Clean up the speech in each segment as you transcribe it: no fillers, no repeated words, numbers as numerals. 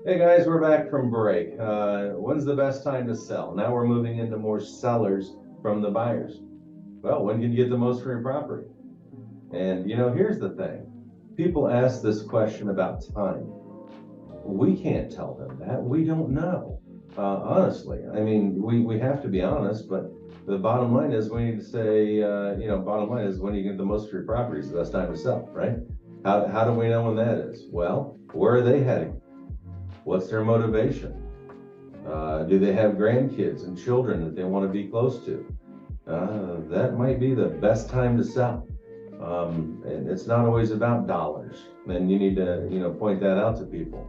Hey guys, we're back from break. When's the best time to sell? Now we're moving into more sellers from the buyers. Well, when can you get the most for your property? And here's the thing. People ask this question about time. We can't tell them that. We don't know. Honestly, I mean, we have to be honest, but the bottom line is we need to say, bottom line is when you get the most for your property is the best time to sell, right? How do we know when that is? Well, where are they heading? What's their motivation? Do they have grandkids and children that they want to be close to? That might be the best time to sell. And it's not always about dollars. And you need to, point that out to people.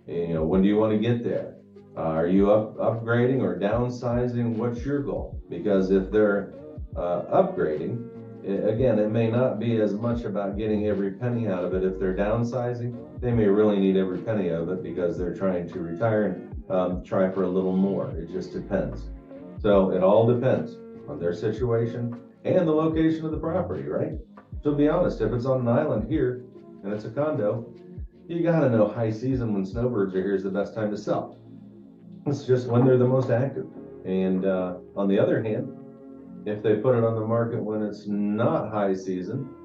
When do you want to get there? Are you upgrading or downsizing? What's your goal? Because if they're upgrading, again, it may not be as much about getting every penny out of it. If they're downsizing, they may really need every penny of it because they're trying to retire and try for a little more. It just depends. So it all depends on their situation and the location of the property, right? So be honest, if it's on an island here and it's a condo, you gotta know high season when snowbirds are here is the best time to sell. It's just when they're the most active. And on the other hand, if they put it on the market when it's not high season,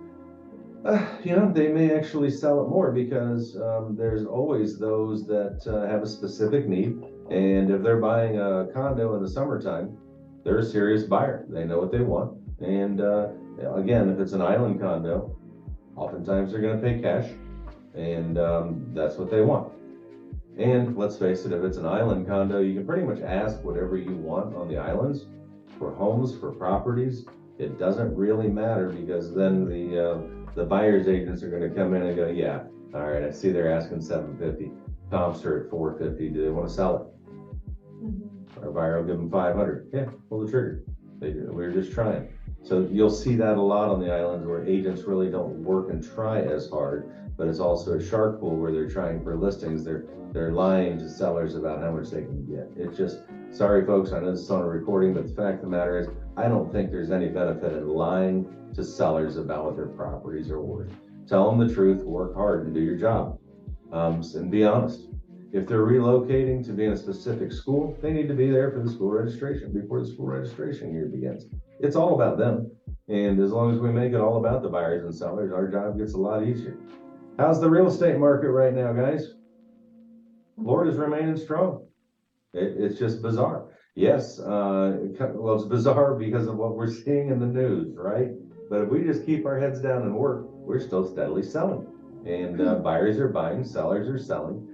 they may actually sell it more because there's always those that have a specific need. And if they're buying a condo in the summertime, they're a serious buyer. They know what they want. And again, if it's an island condo, oftentimes they're going to pay cash, and that's what they want. And let's face it, if it's an island condo, you can pretty much ask whatever you want on the islands for homes, for properties. It doesn't really matter because then the buyer's agents are going to come in and go, yeah, all right, I see they're asking 750. Comps are at 450. Do they want to sell it? Our buyer will give them 500. Yeah, pull the trigger. We're just trying. So you'll see that a lot on the islands where agents really don't work and try as hard, but it's also a shark pool where they're trying for listings. They're lying to sellers about how much they can get. It's just, sorry folks, I know this is on a recording, but the fact of the matter is, I don't think there's any benefit in lying to sellers about what their properties are worth. Tell them the truth, work hard, and do your job, and be honest. If they're relocating to be in a specific school, they need to be there for the school registration before the school registration year begins. It's all about them. And as long as we make it all about the buyers and sellers, our job gets a lot easier. How's the real estate market right now, guys? Florida's remaining strong. It's just bizarre. Yes, well, it's bizarre because of what we're seeing in the news, right? But if we just keep our heads down and work, we're still steadily selling. And buyers are buying, sellers are selling.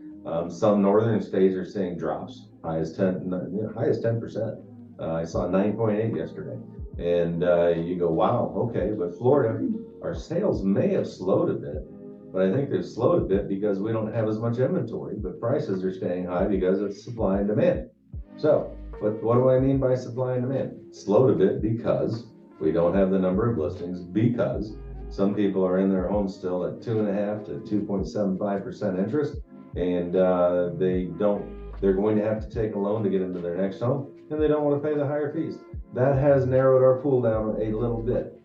Some northern states are seeing drops, high as 10%. I saw 9.8 yesterday. And you go, wow, okay, but Florida, our sales may have slowed a bit, but I think they've slowed a bit because we don't have as much inventory, but prices are staying high because it's supply and demand. So, what do I mean by supply and demand? Slowed a bit because we don't have the number of listings, because some people are in their homes still at 2.5 to 2.75% interest, and they're going to have to take a loan to get into their next home, and they don't want to pay the higher fees. That has narrowed our pool down a little bit,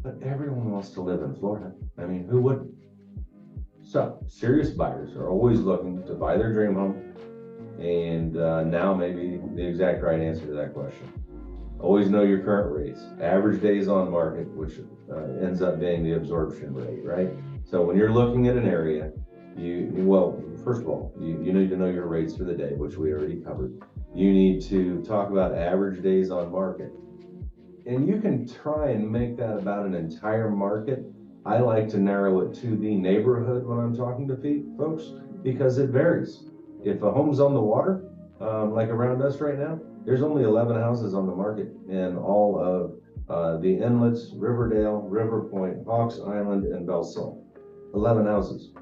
but everyone wants to live in Florida. I mean, who wouldn't? So serious buyers are always looking to buy their dream home, and now maybe the exact right answer to that question. Always know your current rates, average days on market, which ends up being the absorption rate, right? So when you're looking at an area, well, first of all, you need to know your rates for the day, which we already covered. You need to talk about average days on market. And you can try and make that about an entire market. I like to narrow it to the neighborhood when I'm talking to folks because it varies. If a home's on the water, like around us right now, there's only 11 houses on the market in all of the inlets, Riverdale, River Point, Hawks Island, and Belle Sol. 11 houses.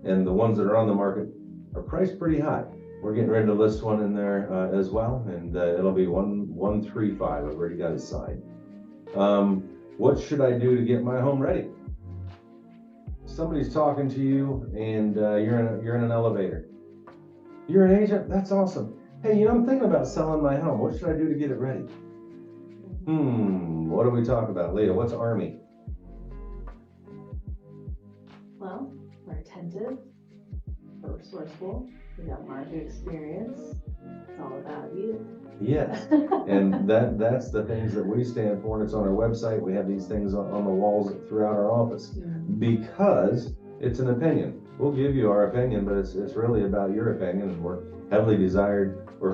And the ones that are on the market are priced pretty high. We're getting ready to list one in there as well, and it'll be 135. I've already got it signed. What should I do to get my home ready? Somebody's talking to you, and you're in an elevator. You're an agent? That's awesome. Hey, I'm thinking about selling my home. What should I do to get it ready? What do we talk about? Leah, what's Army? Well, we're attentive, resourceful, you got market experience, it's all about you. Yes, and that's the things that we stand for, and it's on our website. We have these things on the walls throughout our office because it's an opinion. We'll give you our opinion, but it's really about your opinion, and we're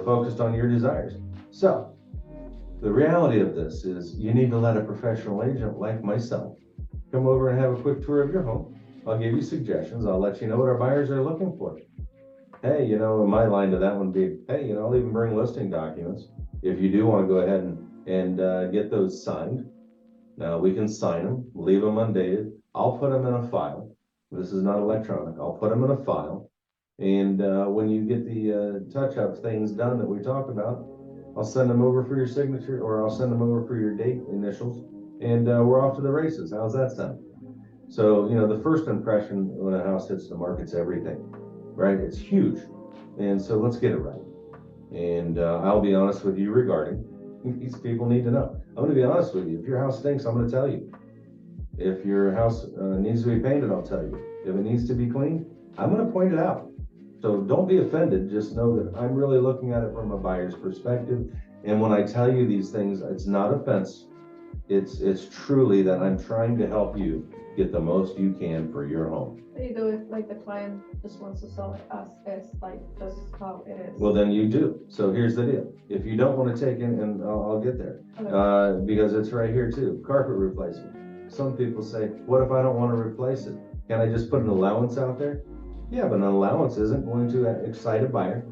focused on your desires. So the reality of this is you need to let a professional agent like myself come over and have a quick tour of your home. I'll give you suggestions. I'll let you know what our buyers are looking for. Hey, my line to that one would be, hey, I'll even bring listing documents. If you do want to go ahead and get those signed, we can sign them, leave them undated. I'll put them in a file. This is not electronic. I'll put them in a file. And when you get the touch-up things done that we talked about, I'll send them over for your signature, or I'll send them over for your date initials, and we're off to the races. How's that sound? So, the first impression when a house hits the market's everything, right? It's huge. And so let's get it right. And I'll be honest with you regarding these people need to know. I'm going to be honest with you. If your house stinks, I'm going to tell you. If your house needs to be painted, I'll tell you. If it needs to be cleaned, I'm going to point it out. So don't be offended. Just know that I'm really looking at it from a buyer's perspective. And when I tell you these things, it's not offense. It's truly that I'm trying to help you get the most you can for your home. What do you do if the client just wants to sell it as is, just how it is? Well, then you do. So here's the deal. If you don't want to take in, and I'll get there, Okay. Because it's right here too, carpet replacement. Some people say, what if I don't want to replace it? Can I just put an allowance out there? Yeah, but an allowance isn't going to excite a buyer.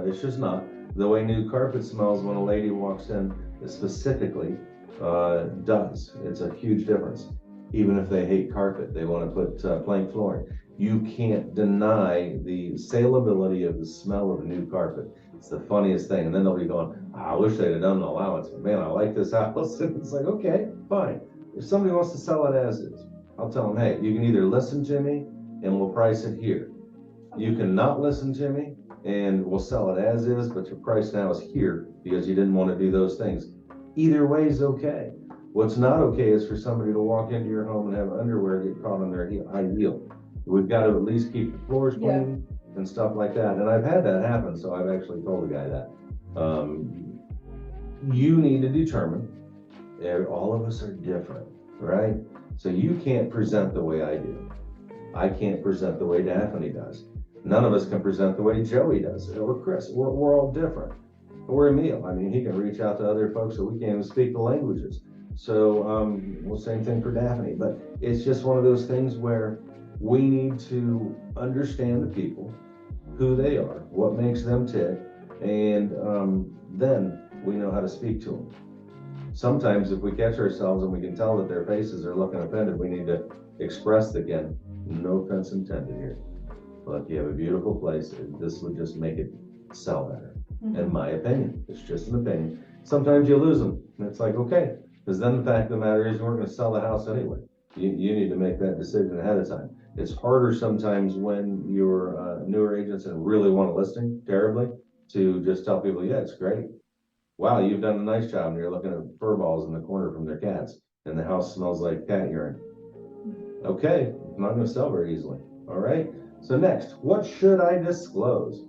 It's just not. The way new carpet smells when a lady walks in specifically does. It's a huge difference. Even if they hate carpet, they want to put plank flooring. You can't deny the saleability of the smell of a new carpet. It's the funniest thing. And then they'll be going, I wish they'd have done an allowance, but man, I like this house. And it's like, okay, fine. If somebody wants to sell it as is, I'll tell them, hey, you can either listen to me and we'll price it here. You can not listen to me and we'll sell it as is, but your price now is here because you didn't want to do those things. Either way is okay. What's not okay is for somebody to walk into your home and have underwear get caught on their high heel. We've got to at least keep the floors clean and stuff like that. And I've had that happen, so I've actually told the guy that. You need to determine, all of us are different, right? So you can't present the way I do. I can't present the way Daphne does. None of us can present the way Joey does, or Chris. We're all different. Or Emil. I mean, he can reach out to other folks that we can't even speak the languages. So, well, same thing for Daphne. But it's just one of those things where we need to understand the people, who they are, what makes them tick, and then we know how to speak to them. Sometimes if we catch ourselves and we can tell that their faces are looking offended, we need to express again, no offense intended here. But you have a beautiful place, and this would just make it sell better. In my opinion, it's just an opinion. Sometimes you lose them, and it's like, okay, because then the fact of the matter is, we're going to sell the house anyway. You need to make that decision ahead of time. It's harder sometimes when you're newer agents and really want a listing terribly to just tell people, yeah, it's great. Wow, you've done a nice job, and you're looking at fur balls in the corner from their cats, and the house smells like cat urine. Okay, I'm not going to sell very easily. All right. So next, what should I disclose?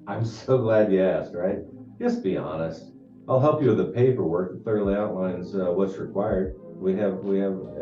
I'm so glad you asked, right? Just be honest. I'll help you with the paperwork that thoroughly outlines what's required. We have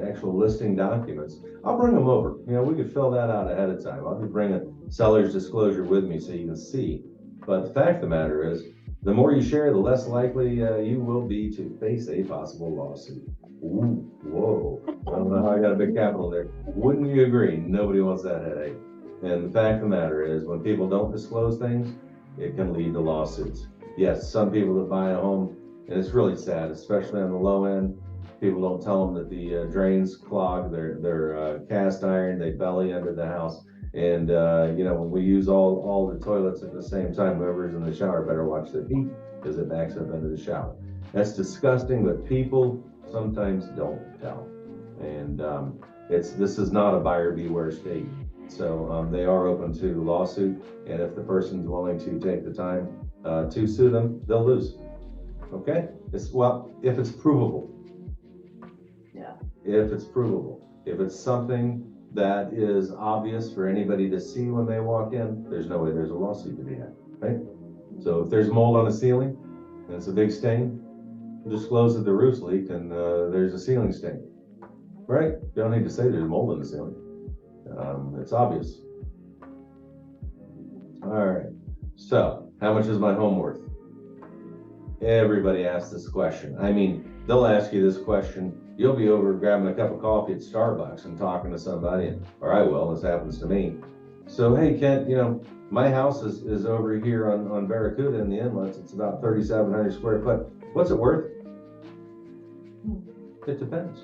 actual listing documents. I'll bring them over. We could fill that out ahead of time. I'll just bring a seller's disclosure with me so you can see. But the fact of the matter is, the more you share, the less likely you will be to face a possible lawsuit. Ooh, whoa. I don't know how I got a big capital there. Wouldn't you agree? Nobody wants that headache. And the fact of the matter is, when people don't disclose things, it can lead to lawsuits. Yes, some people that buy a home, and it's really sad, especially on the low end, people don't tell them that the drains clog, they're cast iron, they belly under the house. And, when we use all the toilets at the same time, whoever's in the shower better watch their feet because it backs up into the shower. That's disgusting, but people sometimes don't tell. And this is not a buyer beware state. So they are open to lawsuit, and if the person's willing to take the time to sue them, they'll lose. Okay? If it's provable. Yeah. If it's provable. If it's something that is obvious for anybody to see when they walk in, there's no way there's a lawsuit to be had, right? So if there's mold on the ceiling, and it's a big stain, disclose that the roof's leaked and there's a ceiling stain, right? You don't need to say there's mold in the ceiling. It's obvious. All right, so how much is my home worth? Everybody asks this question. I mean, they'll ask you this question. You'll be over grabbing a cup of coffee at Starbucks and talking to somebody, or I will, this happens to me. So, hey, Kent, my house is over here on Barracuda in the inlets. It's about 3,700 square foot. What's it worth? It depends.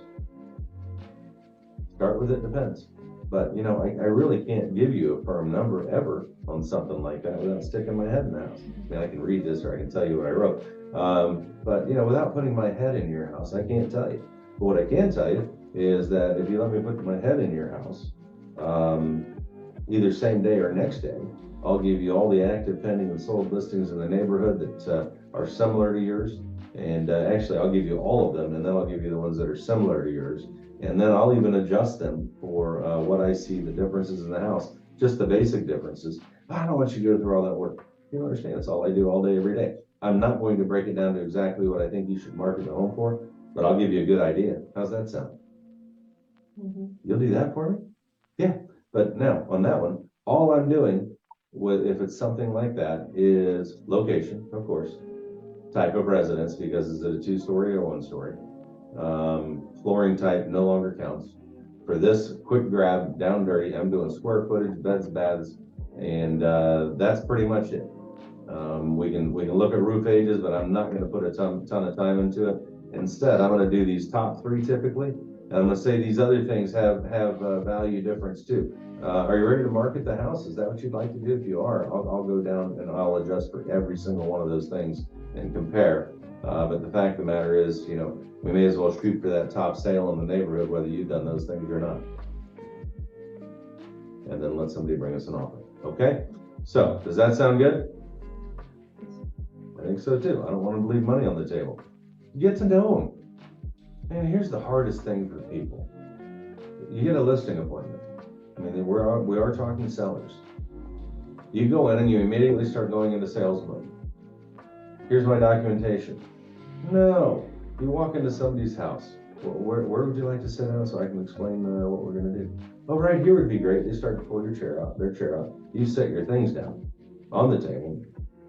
Start with it depends. But, I really can't give you a firm number ever on something like that without sticking my head in the house. I mean, I can read this or I can tell you what I wrote. But, without putting my head in your house, I can't tell you. But what I can tell you is that if you let me put my head in your house, either same day or next day, I'll give you all the active, pending, and sold listings in the neighborhood that are similar to yours. And actually, I'll give you all of them, and then I'll give you the ones that are similar to yours. And then I'll even adjust them for what I see the differences in the house, just the basic differences. I don't want you to go through all that work. You don't understand, it's all I do all day, every day. I'm not going to break it down to exactly what I think you should market the home for, but I'll give you a good idea. How's that sound? You'll do that for me? Yeah, but now on that one, all I'm doing if it's something like that is location, of course, type of residence, because is it a 2-story or 1-story? Flooring type no longer counts. For this quick grab, down dirty, I'm doing square footage, beds, baths, and that's pretty much it. We can look at roof ages, but I'm not going to put a ton of time into it. Instead, I'm going to do these top 3 typically, and I'm going to say these other things have value difference too. Are you ready to market the house? Is that what you'd like to do? If you are, I'll go down and I'll adjust for every single one of those things and compare. But the fact of the matter is, we may as well shoot for that top sale in the neighborhood, whether you've done those things or not. And then let somebody bring us an offer. Okay? So, does that sound good? I think so too. I don't want them to leave money on the table. Get to know them. Man, here's the hardest thing for people. You get a listing appointment. I mean, we are talking sellers. You go in and you immediately start going into sales mode. Here's my documentation. No, you walk into somebody's house. Well, where would you like to sit down so I can explain what we're going to do? Oh, right here would be great. They start to pull their chair out. You set your things down on the table,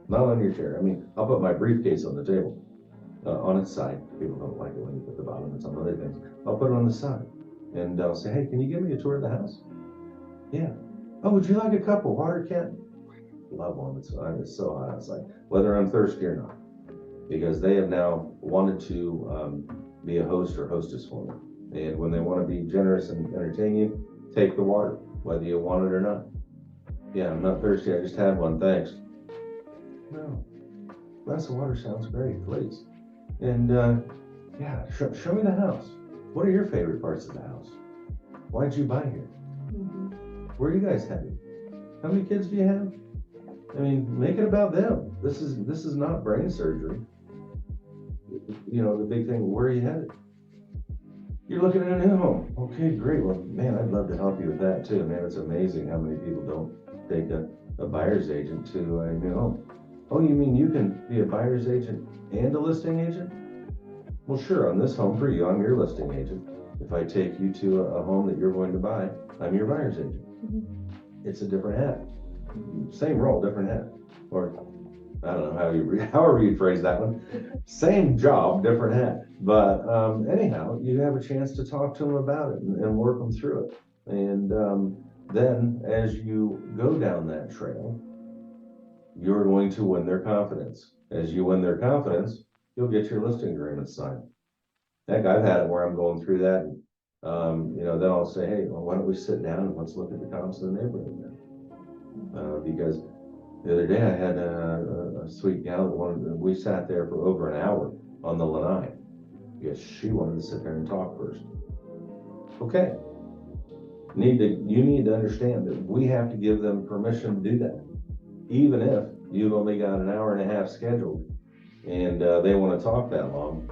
not on your chair. I mean, I'll put my briefcase on the table, on its side. People don't like it when you put the bottom and some other things. I'll put it on the side, and I'll say, hey, can you give me a tour of the house? Yeah. Oh, would you like a cup of water, Ken? Love one. It's so hot outside, whether I'm thirsty or not, because they have now wanted to be a host or hostess for me. And when they want to be generous and entertain you, take the water, whether you want it or not. Yeah, I'm not thirsty. I just had one. Thanks. No, glass of water sounds great, please. And yeah, show me the house. What are your favorite parts of the house? Why'd you buy here? Where are you guys headed? How many kids do you have? I mean, make it about them. This is not brain surgery. The big thing, where are you headed? You're looking at a new home. Okay, great. Well, man, I'd love to help you with that too. Man, it's amazing how many people don't take a buyer's agent to a new home. Oh, you mean you can be a buyer's agent and a listing agent? Well, sure, on this home for you, I'm your listing agent. If I take you to a home that you're going to buy, I'm your buyer's agent. It's a different hat. Same role, different hat. Or I don't know however you phrase that one. Same job, different hat. But anyhow, you have a chance to talk to them about it and work them through it. And then as you go down that trail, you're going to win their confidence. As you win their confidence, you'll get your listing agreement signed. Heck, I've had it where I'm going through that. And, then I'll say, hey, well, why don't we sit down and let's look at the comps of the neighborhood then? Because the other day I had a sweet gal that we sat there for over an hour on the lanai because she wanted to sit there and talk first. Okay. You need to understand that we have to give them permission to do that. Even if you've only got an hour and a half scheduled and they want to talk that long,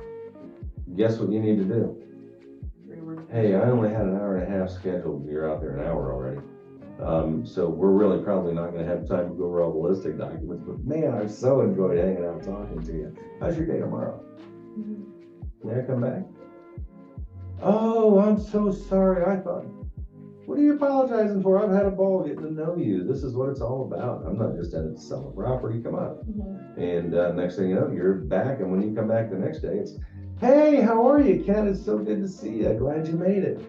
guess what you need to do? hey, I only had an hour and a half scheduled, you're out there an hour already. So we're really probably not gonna have time to go over all the listing documents, but man, I've so enjoyed hanging out talking to you. How's your day tomorrow? May I come back? Oh, I'm so sorry, I thought, what are you apologizing for? I've had a ball getting to know you. This is what it's all about. I'm not just in it to sell a property, come on. And next thing you know, you're back, and when you come back the next day, it's, hey, how are you, Ken? It's so good to see you. Glad you made it.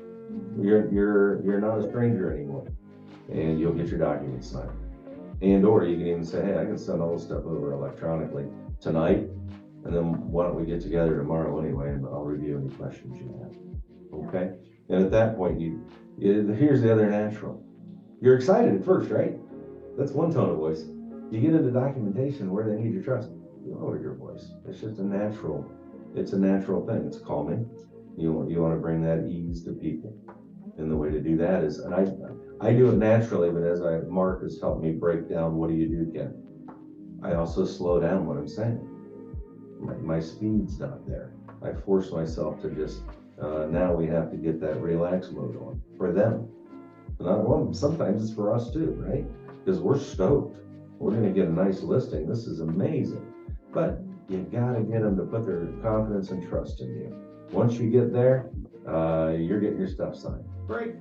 You're not a stranger anymore, and you'll get your documents signed. And or you can even say, hey, I can send all this stuff over electronically tonight, and then why don't we get together tomorrow anyway, and I'll review any questions you have. Okay? And at that point, here's the other natural. You're excited at first, right? That's one tone of voice. You get into documentation where they need your trust, you lower your voice. It's just a natural thing. It's calming. You want to bring that ease to people. And the way to do that is, and I do it naturally, but Mark has helped me break down, what do you do, Ken? I also slow down what I'm saying. My speed's not there. I force myself to just, now we have to get that relax mode on for them. Sometimes it's for us too, right? Because we're stoked. We're gonna get a nice listing. This is amazing. But you gotta get them to put their confidence and trust in you. Once you get there, you're getting your stuff signed. Great.